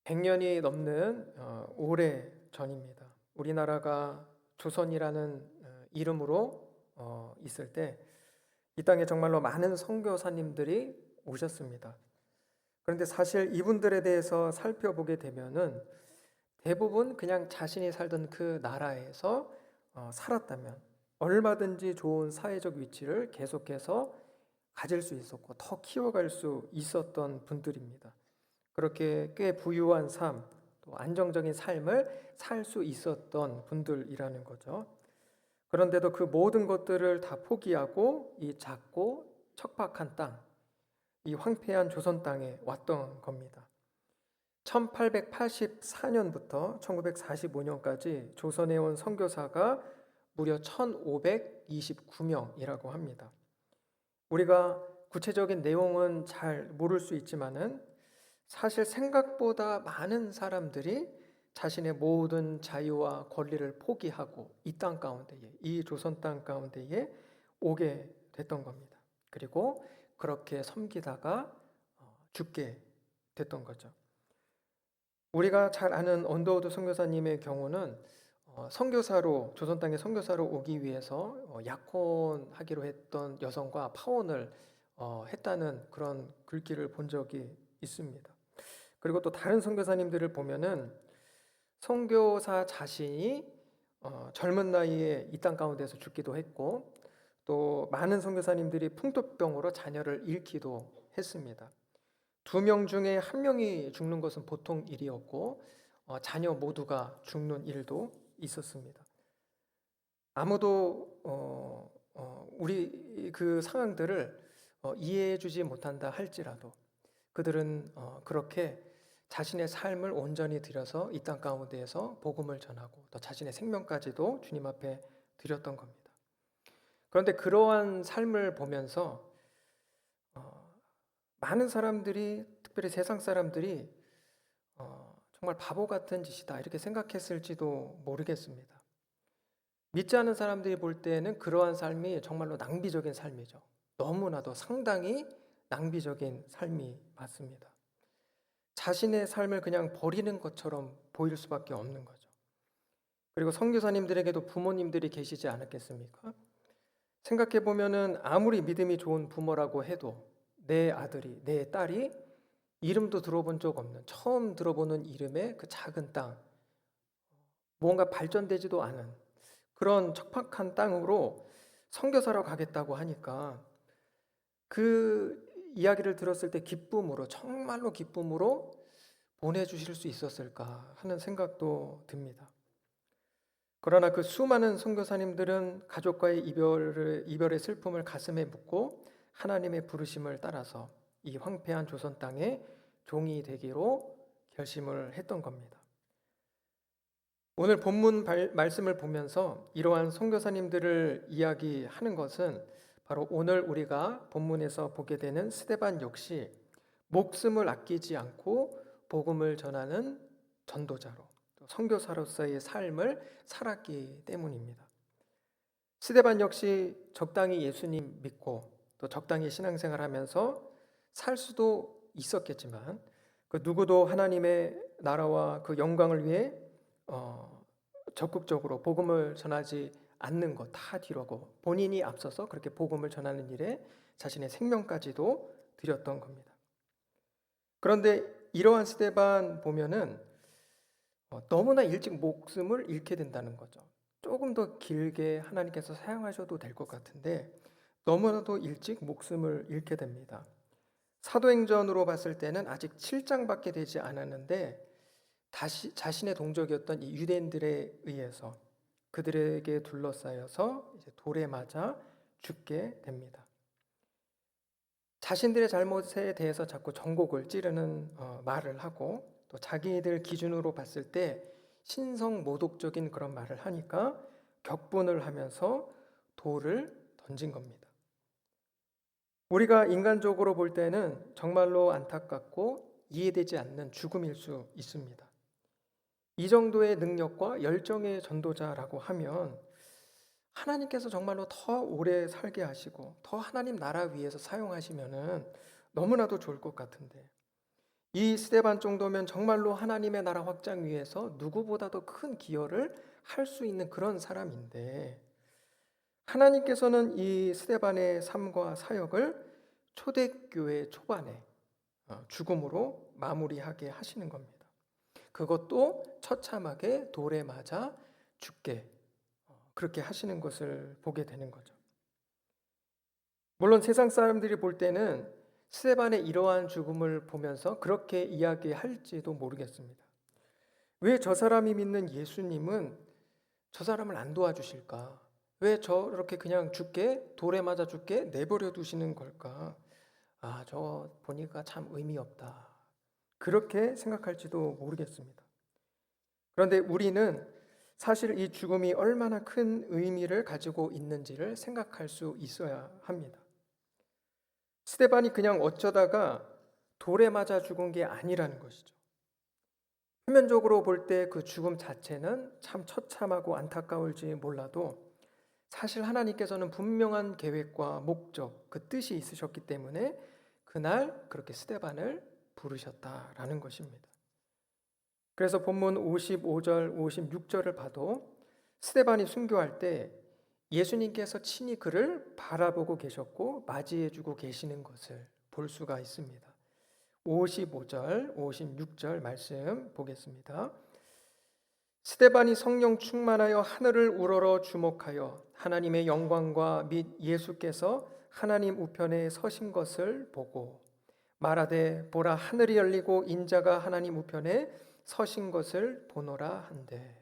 100년이 넘는 오래 전입니다. 우리나라가 조선이라는 이름으로 있을 때 이 땅에 정말로 많은 선교사님들이 오셨습니다. 그런데 사실 이분들에 대해서 살펴보게 되면은 대부분 그냥 자신이 살던 그 나라에서 살았다면 얼마든지 좋은 사회적 위치를 계속해서 가질 수 있었고 더 키워갈 수 있었던 분들입니다. 그렇게 꽤 부유한 삶, 또 안정적인 삶을 살 수 있었던 분들이라는 거죠. 그런데도 그 모든 것들을 다 포기하고 이 작고 척박한 땅, 이 황폐한 조선 땅에 왔던 겁니다. 1884년부터 1945년까지 조선에 온 선교사가 무려 1529명이라고 합니다. 우리가 구체적인 내용은 잘 모를 수 있지만은 사실 생각보다 많은 사람들이 자신의 모든 자유와 권리를 포기하고 이 땅 가운데에, 이 조선 땅 가운데에 오게 됐던 겁니다. 그리고 그렇게 섬기다가 죽게 됐던 거죠. 우리가 잘 아는 언더우드 선교사님의 경우는 선교사로 조선 땅에 선교사로 오기 위해서 약혼하기로 했던 여성과 파혼을 했다는 그런 글귀를 본 적이 있습니다. 그리고 또 다른 선교사님들을 보면은 선교사 자신이 젊은 나이에 이 땅 가운데서 죽기도 했고 또 많은 선교사님들이 풍토병으로 자녀를 잃기도 했습니다. 2명 중에 1명이 죽는 것은 보통 일이었고 자녀 모두가 죽는 일도 있었습니다. 아무도 우리 그 상황들을 이해해주지 못한다 할지라도 그들은 그렇게 자신의 삶을 온전히 들여서 이 땅 가운데에서 복음을 전하고 또 자신의 생명까지도 주님 앞에 드렸던 겁니다. 그런데 그러한 삶을 보면서 많은 사람들이, 특별히 세상 사람들이 정말 바보 같은 짓이다 이렇게 생각했을지도 모르겠습니다. 믿지 않은 사람들이 볼 때는 그러한 삶이 정말로 낭비적인 삶이죠. 너무나도 상당히 낭비적인 삶이 맞습니다. 자신의 삶을 그냥 버리는 것처럼 보일 수밖에 없는 거죠. 그리고 선교사님들에게도 부모님들이 계시지 않았겠습니까? 생각해 보면은 아무리 믿음이 좋은 부모라고 해도 내 아들이, 내 딸이 이름도 들어본 적 없는, 처음 들어보는 이름의 그 작은 땅, 뭔가 발전되지도 않은 그런 척박한 땅으로 선교사로 가겠다고 하니까 그 이야기를 들었을 때 기쁨으로, 정말로 기쁨으로 보내주실 수 있었을까 하는 생각도 듭니다. 그러나 그 수많은 선교사님들은 가족과의 이별의 슬픔을 가슴에 묻고 하나님의 부르심을 따라서 이 황폐한 조선 땅에 종이 되기로 결심을 했던 겁니다. 오늘 본문 말씀을 보면서 이러한 선교사님들을 이야기하는 것은 바로 오늘 우리가 본문에서 보게 되는 스데반 역시 목숨을 아끼지 않고 복음을 전하는 전도자로 선교사로서의 삶을 살았기 때문입니다. 스데반 역시 적당히 예수님 믿고 또 적당히 신앙생활하면서 살 수도 있었겠지만 그 누구도 하나님의 나라와 그 영광을 위해 적극적으로 복음을 전하지 않는 것 다 뒤로고 본인이 앞서서 그렇게 복음을 전하는 일에 자신의 생명까지도 드렸던 겁니다. 그런데 이러한 스데반 보면은 너무나 일찍 목숨을 잃게 된다는 거죠. 조금 더 길게 하나님께서 사용하셔도 될 것 같은데 너무나도 일찍 목숨을 잃게 됩니다. 사도행전으로 봤을 때는 아직 7장밖에 되지 않았는데 다시 자신의 동족이었던 이 유대인들에 의해서 그들에게 둘러싸여서 이제 돌에 맞아 죽게 됩니다. 자신들의 잘못에 대해서 자꾸 전곡을 찌르는 말을 하고 또 자기들 기준으로 봤을 때 신성모독적인 그런 말을 하니까 격분을 하면서 돌을 던진 겁니다. 우리가 인간적으로 볼 때는 정말로 안타깝고 이해되지 않는 죽음일 수 있습니다. 이 정도의 능력과 열정의 전도자라고 하면 하나님께서 정말로 더 오래 살게 하시고 더 하나님 나라 위에서 사용하시면은 너무나도 좋을 것 같은데 이 스데반 정도면 정말로 하나님의 나라 확장 위해서 누구보다도 큰 기여를 할 수 있는 그런 사람인데, 하나님께서는 이 스데반의 삶과 사역을 초대교회 초반에 죽음으로 마무리하게 하시는 겁니다. 그것도 처참하게 돌에 맞아 죽게 그렇게 하시는 것을 보게 되는 거죠. 물론 세상 사람들이 볼 때는 스데반의 이러한 죽음을 보면서 그렇게 이야기할지도 모르겠습니다. 왜 저 사람이 믿는 예수님은 저 사람을 안 도와주실까? 왜 저렇게 그냥 죽게, 돌에 맞아 죽게 내버려 두시는 걸까? 아, 저 보니까 참 의미 없다. 그렇게 생각할지도 모르겠습니다. 그런데 우리는 사실 이 죽음이 얼마나 큰 의미를 가지고 있는지를 생각할 수 있어야 합니다. 스데반이 그냥 어쩌다가 돌에 맞아 죽은 게 아니라는 것이죠. 표면적으로 볼 때 그 죽음 자체는 참 처참하고 안타까울지 몰라도 사실 하나님께서는 분명한 계획과 목적, 그 뜻이 있으셨기 때문에 그날 그렇게 스데반을 부르셨다라는 것입니다. 그래서 본문 55절, 56절을 봐도 스데반이 순교할 때 예수님께서 친히 그를 바라보고 계셨고 맞이해주고 계시는 것을 볼 수가 있습니다. 55절, 56절 말씀 보겠습니다. 스데반이 성령 충만하여 하늘을 우러러 주목하여 하나님의 영광과 및 예수께서 하나님 우편에 서신 것을 보고 말하되 보라 하늘이 열리고 인자가 하나님 우편에 서신 것을 보노라 한대.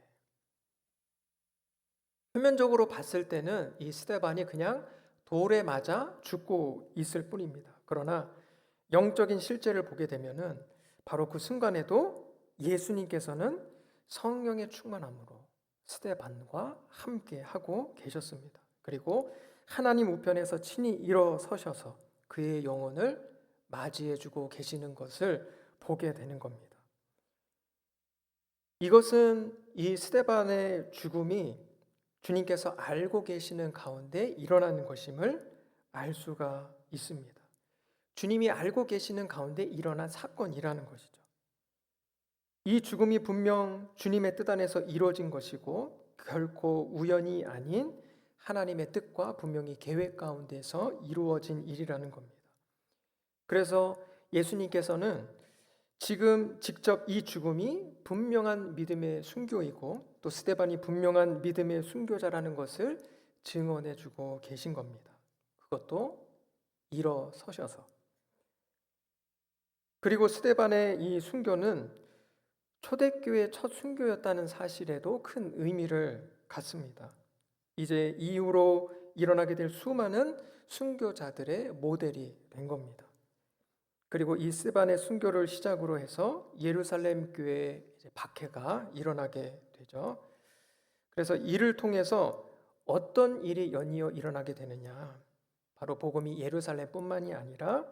표면적으로 봤을 때는 이 스데반이 그냥 돌에 맞아 죽고 있을 뿐입니다. 그러나 영적인 실제를 보게 되면은 바로 그 순간에도 예수님께서는 성령의 충만함으로 스데반과 함께 하고 계셨습니다. 그리고 하나님 우편에서 친히 일어서셔서 그의 영혼을 맞이해주고 계시는 것을 보게 되는 겁니다. 이것은 이 스데반의 죽음이 주님께서 알고 계시는 가운데 일어나는 것임을 알 수가 있습니다. 주님이 알고 계시는 가운데 일어난 사건이라는 것이죠. 이 죽음이 분명 주님의 뜻 안에서 이루어진 것이고 결코 우연이 아닌 하나님의 뜻과 분명히 계획 가운데서 이루어진 일이라는 겁니다. 그래서 예수님께서는 지금 직접 이 죽음이 분명한 믿음의 순교이고 또 스데반이 분명한 믿음의 순교자라는 것을 증언해 주고 계신 겁니다. 그것도 일어서셔서. 그리고 스데반의 이 순교는 초대교회 첫 순교였다는 사실에도 큰 의미를 갖습니다. 이제 이후로 일어나게 될 수많은 순교자들의 모델이 된 겁니다. 그리고 이 스데반의 순교를 시작으로 해서 예루살렘 교회의 박해가 일어나게 되죠. 그래서 이를 통해서 어떤 일이 연이어 일어나게 되느냐? 바로 복음이 예루살렘뿐만이 아니라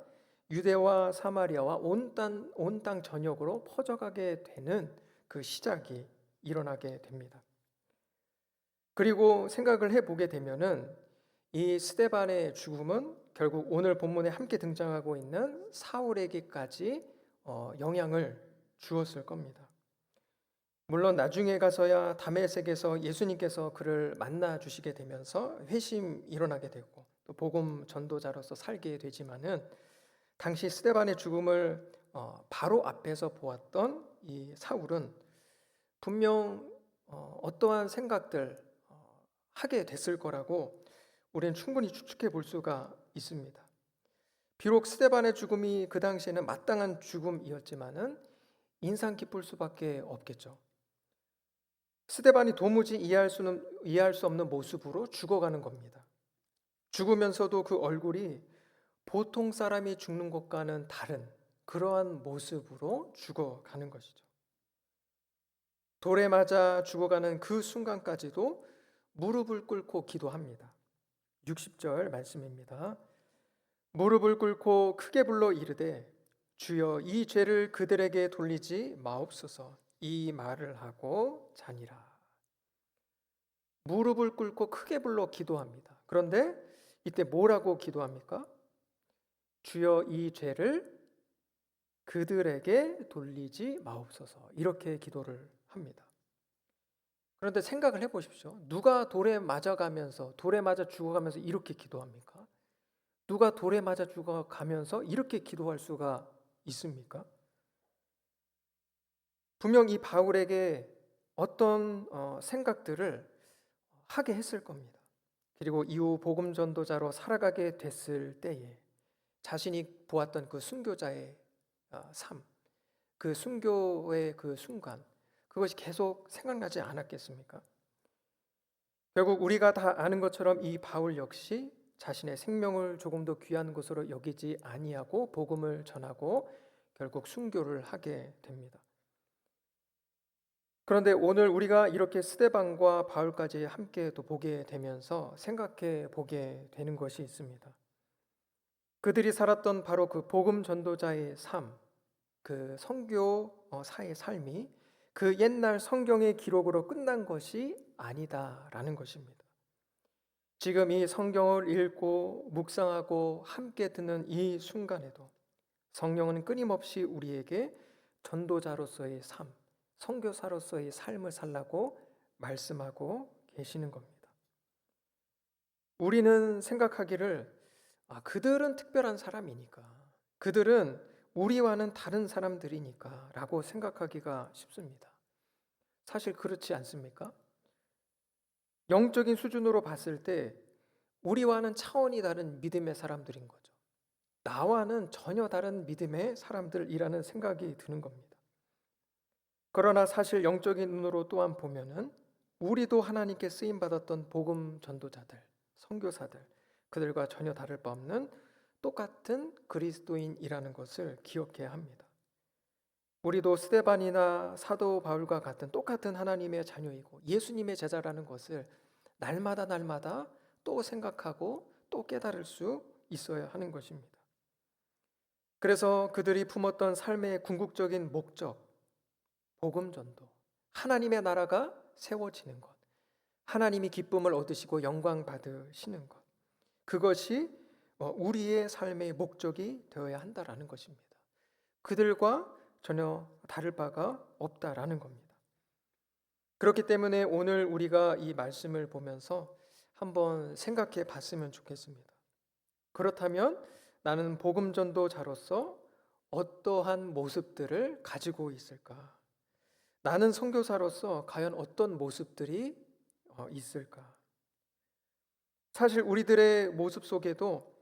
유대와 사마리아와 온 땅 전역으로 퍼져가게 되는 그 시작이 일어나게 됩니다. 그리고 생각을 해보게 되면은 이 스데반의 죽음은 결국 오늘 본문에 함께 등장하고 있는 사울에게까지 영향을 주었을 겁니다. 물론 나중에 가서야 다메섹에서 예수님께서 그를 만나 주시게 되면서 회심이 일어나게 되고 또 복음 전도자로서 살게 되지만은 당시 스데반의 죽음을 바로 앞에서 보았던 이 사울은 분명 어떠한 생각들 하게 됐을 거라고 우리는 충분히 추측해 볼 수가 있습니다. 비록 스데반의 죽음이 그 당시에는 마땅한 죽음이었지만은 인상 깊을 수밖에 없겠죠. 스데반이 도무지 이해할 수 없는 모습으로 죽어가는 겁니다. 죽으면서도 그 얼굴이 보통 사람이 죽는 것과는 다른 그러한 모습으로 죽어가는 것이죠. 돌에 맞아 죽어가는 그 순간까지도 무릎을 꿇고 기도합니다. 60절 말씀입니다. 무릎을 꿇고 크게 불러 이르되 주여 이 죄를 그들에게 돌리지 마옵소서. 이 말을 하고 자니라. 무릎을 꿇고 크게 불러 기도합니다. 그런데 이때 뭐라고 기도합니까? 주여 이 죄를 그들에게 돌리지 마옵소서. 이렇게 기도를 합니다. 그런데 생각을 해보십시오. 누가 돌에 맞아가면서 돌에 맞아 죽어가면서 이렇게 기도합니까? 누가 돌에 맞아 죽어가면서 이렇게 기도할 수가 있습니까? 분명 이 바울에게 어떤 생각들을 하게 했을 겁니다. 그리고 이후 복음 전도자로 살아가게 됐을 때에 자신이 보았던 그 순교자의 삶, 그 순교의 그 순간, 그것이 계속 생각나지 않았겠습니까? 결국 우리가 다 아는 것처럼 이 바울 역시 자신의 생명을 조금 더 귀한 것으로 여기지 아니하고 복음을 전하고 결국 순교를 하게 됩니다. 그런데 오늘 우리가 이렇게 스데반과 바울까지 함께 또 보게 되면서 생각해 보게 되는 것이 있습니다. 그들이 살았던 바로 그 복음 전도자의 삶, 그 선교사의 삶이 그 옛날 성경의 기록으로 끝난 것이 아니다라는 것입니다. 지금 이 성경을 읽고 묵상하고 함께 듣는 이 순간에도 성령은 끊임없이 우리에게 전도자로서의 삶, 선교사로서의 삶을 살라고 말씀하고 계시는 겁니다. 우리는 생각하기를 그들은 특별한 사람이니까, 그들은 우리와는 다른 사람들이니까 라고 생각하기가 쉽습니다. 사실 그렇지 않습니까? 영적인 수준으로 봤을 때 우리와는 차원이 다른 믿음의 사람들인 거죠. 나와는 전혀 다른 믿음의 사람들이라는 생각이 드는 겁니다. 그러나 사실 영적인 눈으로 또한 보면은 우리도 하나님께 쓰임 받았던 복음 전도자들, 선교사들, 그들과 전혀 다를 바 없는 똑같은 그리스도인이라는 것을 기억해야 합니다. 우리도 스데반이나 사도 바울과 같은 똑같은 하나님의 자녀이고 예수님의 제자라는 것을 날마다 또 생각하고 또 깨달을 수 있어야 하는 것입니다. 그래서 그들이 품었던 삶의 궁극적인 목적, 복음 전도, 하나님의 나라가 세워지는 것, 하나님이 기쁨을 얻으시고 영광 받으시는 것, 그것이 우리의 삶의 목적이 되어야 한다라는 것입니다. 그들과 전혀 다를 바가 없다라는 겁니다. 그렇기 때문에 오늘 우리가 이 말씀을 보면서 한번 생각해 봤으면 좋겠습니다. 그렇다면 나는 복음 전도자로서 어떠한 모습들을 가지고 있을까? 나는 선교사로서 과연 어떤 모습들이 있을까? 사실 우리들의 모습 속에도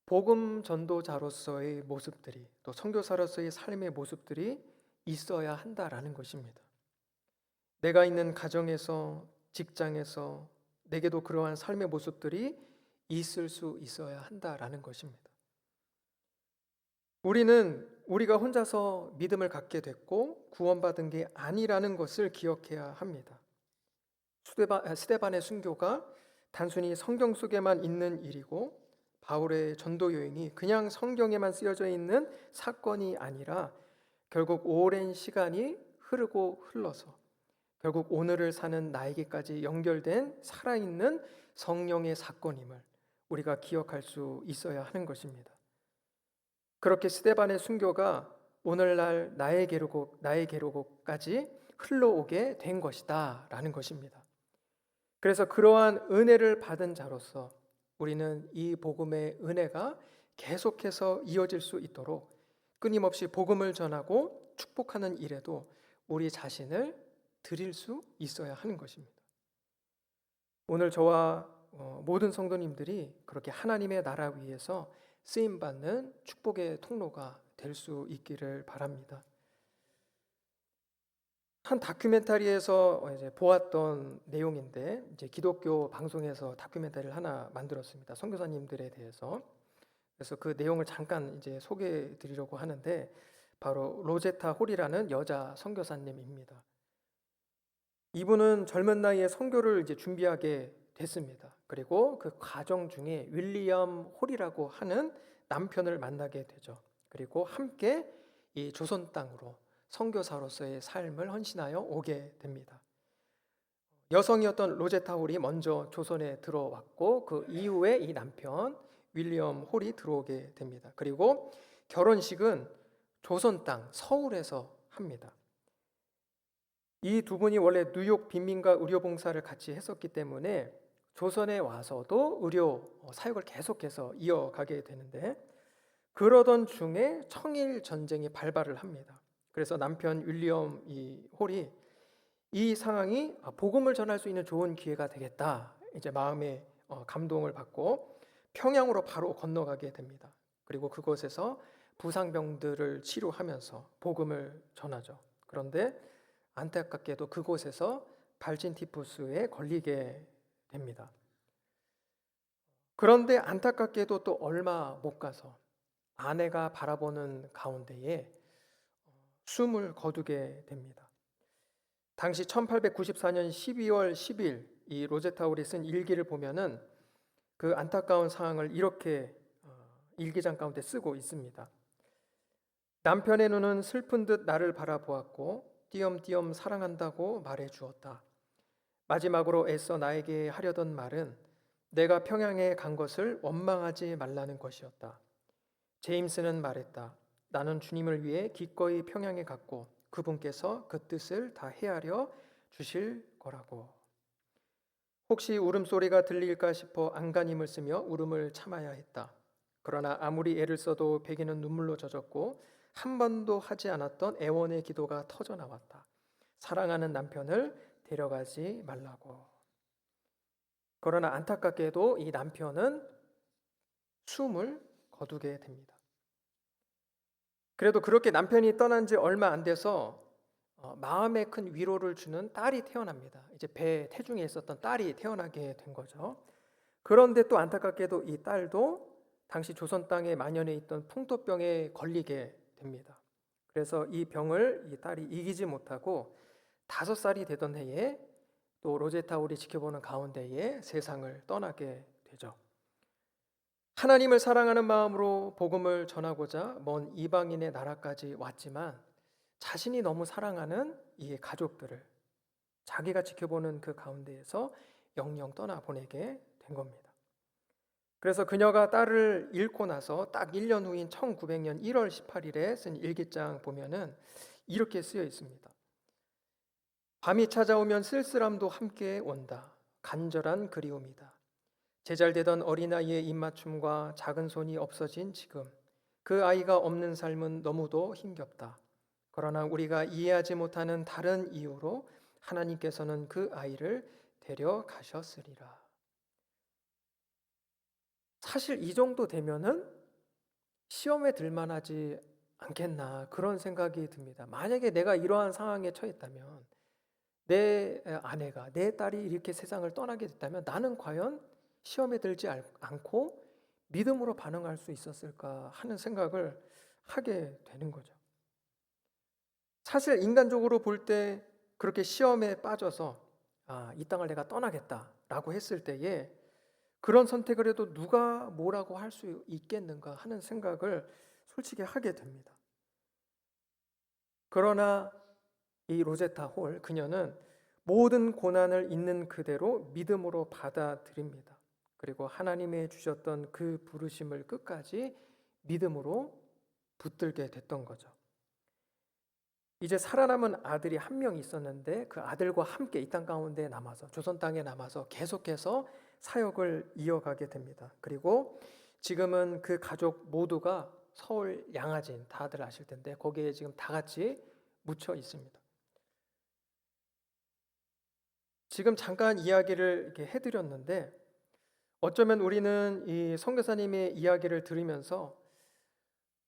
복음 전도자로서의 모습들이 또 선교사로서의 삶의 모습들이 있어야 한다라는 것입니다. 내가 있는 가정에서, 직장에서 내게도 그러한 삶의 모습들이 있을 수 있어야 한다라는 것입니다. 우리는 우리가 혼자서 믿음을 갖게 됐고 구원받은 게 아니라는 것을 기억해야 합니다. 스데반의 순교가 단순히 성경 속에만 있는 일이고 바울의 전도 여행이 그냥 성경에만 쓰여져 있는 사건이 아니라 결국 오랜 시간이 흐르고 흘러서 결국 오늘을 사는 나에게까지 연결된 살아있는 성령의 사건임을 우리가 기억할 수 있어야 하는 것입니다. 그렇게 스데반의 순교가 오늘날 나에게로까지 흘러오게 된 것이다라는 것입니다. 그래서 그러한 은혜를 받은 자로서 우리는 이 복음의 은혜가 계속해서 이어질 수 있도록 끊임없이 복음을 전하고 축복하는 일에도 우리 자신을 드릴 수 있어야 하는 것입니다. 오늘 저와 모든 성도님들이 그렇게 하나님의 나라 위에서 쓰임받는 축복의 통로가 될 수 있기를 바랍니다. 한 다큐멘터리에서 이제 보았던 내용인데 이제 기독교 방송에서 다큐멘터리를 하나 만들었습니다. 선교사님들에 대해서. 그래서 그 내용을 잠깐 이제 소개해 드리려고 하는데 바로 로제타 홀이라는 여자 선교사님입니다. 이분은 젊은 나이에 선교를 이제 준비하게 됐습니다. 그리고 그 과정 중에 윌리엄 홀이라고 하는 남편을 만나게 되죠. 그리고 함께 이 조선 땅으로 선교사로서의 삶을 헌신하여 오게 됩니다. 여성이었던 로제타 홀이 먼저 조선에 들어왔고 그 이후에 이 남편 윌리엄 홀이 들어오게 됩니다. 그리고 결혼식은 조선 땅 서울에서 합니다. 이 두 분이 원래 뉴욕 빈민가 의료봉사를 같이 했었기 때문에 조선에 와서도 의료 사역을 계속해서 이어가게 되는데, 그러던 중에 청일 전쟁이 발발을 합니다. 그래서 남편 윌리엄 이 홀이 이 상황이 복음을 전할 수 있는 좋은 기회가 되겠다, 이제 마음에 감동을 받고 평양으로 바로 건너가게 됩니다. 그리고 그곳에서 부상병들을 치료하면서 복음을 전하죠. 그런데 안타깝게도 그곳에서 발진티푸스에 걸리게 됩니다. 그런데 안타깝게도 또 얼마 못 가서 아내가 바라보는 가운데에 숨을 거두게 됩니다. 당시 1894년 12월 10일 이 로제타 홀이 쓴 일기를 보면은 그 안타까운 상황을 이렇게 일기장 가운데 쓰고 있습니다. 남편의 눈은 슬픈 듯 나를 바라보았고 띄엄띄엄 사랑한다고 말해 주었다. 마지막으로 애써 나에게 하려던 말은 내가 평양에 간 것을 원망하지 말라는 것이었다. 제임스는 말했다. 나는 주님을 위해 기꺼이 평양에 갔고 그분께서 그 뜻을 다 헤아려 주실 거라고. 혹시 울음소리가 들릴까 싶어 안간힘을 쓰며 울음을 참아야 했다. 그러나 아무리 애를 써도 베개는 눈물로 젖었고 한 번도 하지 않았던 애원의 기도가 터져 나왔다. 사랑하는 남편을 데려가지 말라고. 그러나 안타깝게도 이 남편은 숨을 거두게 됩니다. 그래도 그렇게 남편이 떠난 지 얼마 안 돼서 마음에 큰 위로를 주는 딸이 태어납니다. 이제 배 태중에 있었던 딸이 태어나게 된 거죠. 그런데 또 안타깝게도 이 딸도 당시 조선 땅에 만연해 있던 풍토병에 걸리게 됩니다. 그래서 이 병을 이 딸이 이기지 못하고 5살이 되던 해에 또 로제타 홀이 지켜보는 가운데에 세상을 떠나게 되죠. 하나님을 사랑하는 마음으로 복음을 전하고자 먼 이방인의 나라까지 왔지만 자신이 너무 사랑하는 이 가족들을 자기가 지켜보는 그 가운데에서 영영 떠나보내게 된 겁니다. 그래서 그녀가 딸을 잃고 나서 딱 1년 후인 1900년 1월 18일에 쓴 일기장 보면은 이렇게 쓰여 있습니다. 밤이 찾아오면 쓸쓸함도 함께 온다. 간절한 그리움이다. 제잘되던 어린아이의 입맞춤과 작은 손이 없어진 지금 그 아이가 없는 삶은 너무도 힘겹다. 그러나 우리가 이해하지 못하는 다른 이유로 하나님께서는 그 아이를 데려가셨으리라. 사실 이 정도 되면은 시험에 들만하지 않겠나 그런 생각이 듭니다. 만약에 내가 이러한 상황에 처했다면, 내 아내가, 내 딸이 이렇게 세상을 떠나게 됐다면 나는 과연 시험에 들지 않고 믿음으로 반응할 수 있었을까 하는 생각을 하게 되는 거죠. 사실 인간적으로 볼 때 그렇게 시험에 빠져서 이 땅을 내가 떠나겠다라고 했을 때에 그런 선택을 해도 누가 뭐라고 할 수 있겠는가 하는 생각을 솔직히 하게 됩니다. 그러나 이 로제타 홀 그녀는 모든 고난을 있는 그대로 믿음으로 받아들입니다. 그리고 하나님의 주셨던 그 부르심을 끝까지 믿음으로 붙들게 됐던 거죠. 이제 살아남은 아들이 한 명 있었는데 그 아들과 함께 이 땅 가운데 남아서 조선 땅에 남아서 계속해서 사역을 이어가게 됩니다. 그리고 지금은 그 가족 모두가 서울 양화진, 다들 아실 텐데 거기에 지금 다 같이 묻혀 있습니다. 지금 잠깐 이야기를 이렇게 해드렸는데 어쩌면 우리는 이 선교사님의 이야기를 들으면서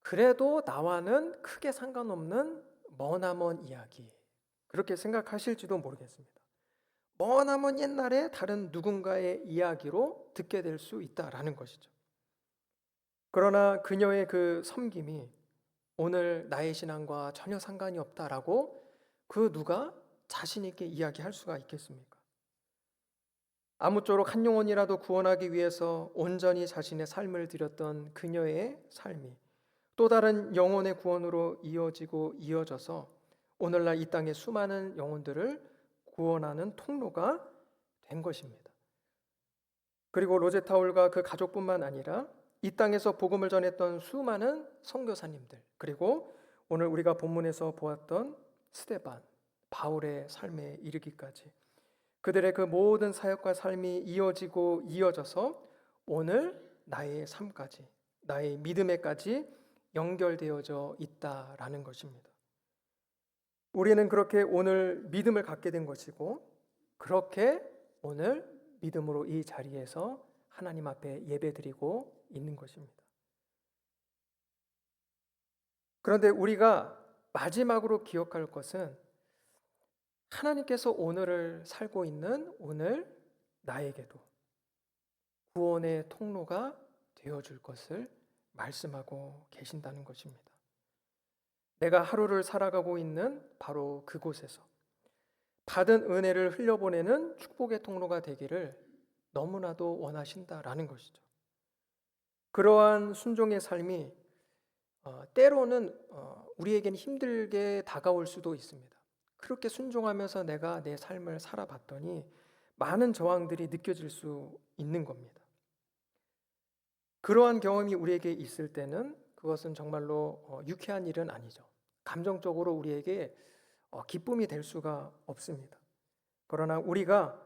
그래도 나와는 크게 상관없는 머나먼 이야기, 그렇게 생각하실지도 모르겠습니다. 머나먼 옛날에 다른 누군가의 이야기로 듣게 될 수 있다라는 것이죠. 그러나 그녀의 그 섬김이 오늘 나의 신앙과 전혀 상관이 없다라고 그 누가 자신 있게 이야기할 수가 있겠습니까? 아무쪼록 한 영혼이라도 구원하기 위해서 온전히 자신의 삶을 드렸던 그녀의 삶이 또 다른 영혼의 구원으로 이어지고 이어져서 오늘날 이 땅의 수많은 영혼들을 구원하는 통로가 된 것입니다. 그리고 로제타 홀과 그 가족뿐만 아니라 이 땅에서 복음을 전했던 수많은 선교사님들, 그리고 오늘 우리가 본문에서 보았던 스데반, 바울의 삶에 이르기까지 그들의 그 모든 사역과 삶이 이어지고 이어져서 오늘 나의 삶까지, 나의 믿음에까지 연결되어져 있다라는 것입니다. 우리는 그렇게 오늘 믿음을 갖게 된 것이고, 그렇게 오늘 믿음으로 이 자리에서 하나님 앞에 예배드리고 있는 것입니다. 그런데 우리가 마지막으로 기억할 것은 하나님께서 오늘을 살고 있는 오늘 나에게도 구원의 통로가 되어줄 것을 말씀하고 계신다는 것입니다. 내가 하루를 살아가고 있는 바로 그곳에서 받은 은혜를 흘려보내는 축복의 통로가 되기를 너무나도 원하신다라는 것이죠. 그러한 순종의 삶이 때로는 우리에게는 힘들게 다가올 수도 있습니다. 그렇게 순종하면서 내가 내 삶을 살아봤더니 많은 저항들이 느껴질 수 있는 겁니다. 그러한 경험이 우리에게 있을 때는 그것은 정말로 유쾌한 일은 아니죠. 감정적으로 우리에게 기쁨이 될 수가 없습니다. 그러나 우리가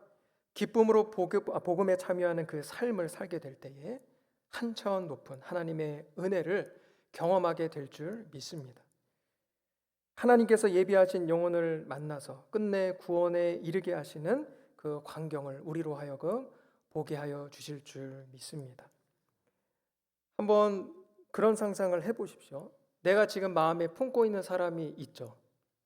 기쁨으로 복음에 참여하는 그 삶을 살게 될 때에 한 차원 높은 하나님의 은혜를 경험하게 될 줄 믿습니다. 하나님께서 예비하신 영혼을 만나서 끝내 구원에 이르게 하시는 그 광경을 우리로 하여금 보게 하여 주실 줄 믿습니다. 한번 그런 상상을 해보십시오. 내가 지금 마음에 품고 있는 사람이 있죠.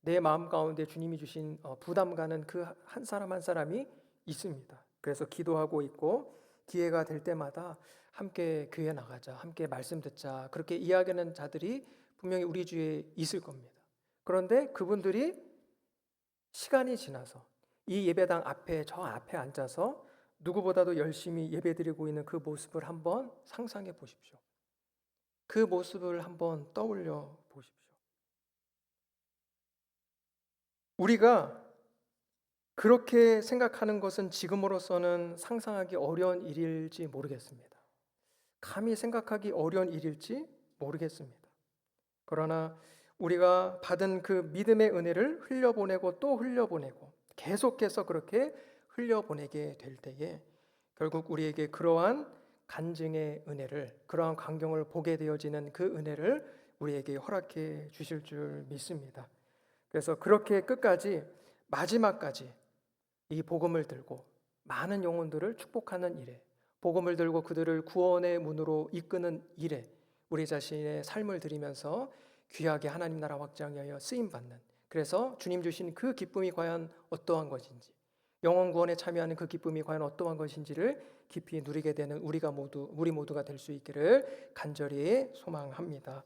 내 마음 가운데 주님이 주신 부담 가는 그 한 사람 한 사람이 있습니다. 그래서 기도하고 있고 기회가 될 때마다 함께 교회 나가자, 함께 말씀 듣자, 그렇게 이야기하는 자들이 분명히 우리 주위에 있을 겁니다. 그런데 그분들이 시간이 지나서 이 예배당 앞에 저 앞에 앉아서 누구보다도 열심히 예배드리고 있는 그 모습을 한번 상상해 보십시오. 그 모습을 한번 떠올려 보십시오. 우리가 그렇게 생각하는 것은 지금으로서는 상상하기 어려운 일일지 모르겠습니다. 감히 생각하기 어려운 일일지 모르겠습니다. 그러나 우리가 받은 그 믿음의 은혜를 흘려보내고 또 흘려보내고 계속해서 그렇게 흘려보내게 될 때에 결국 우리에게 그러한 간증의 은혜를, 그러한 광경을 보게 되어지는 그 은혜를 우리에게 허락해 주실 줄 믿습니다. 그래서 그렇게 끝까지 마지막까지 이 복음을 들고 많은 영혼들을 축복하는 일에, 복음을 들고 그들을 구원의 문으로 이끄는 일에 우리 자신의 삶을 드리면서 귀하게 하나님 나라 확장하여 쓰임받는, 그래서 주님 주신 그 기쁨이 과연 어떠한 것인지, 영혼 구원에 참여하는 그 기쁨이 과연 어떠한 것인지를 깊이 누리게 되는 우리 모두가 될 수 있기를 간절히 소망합니다.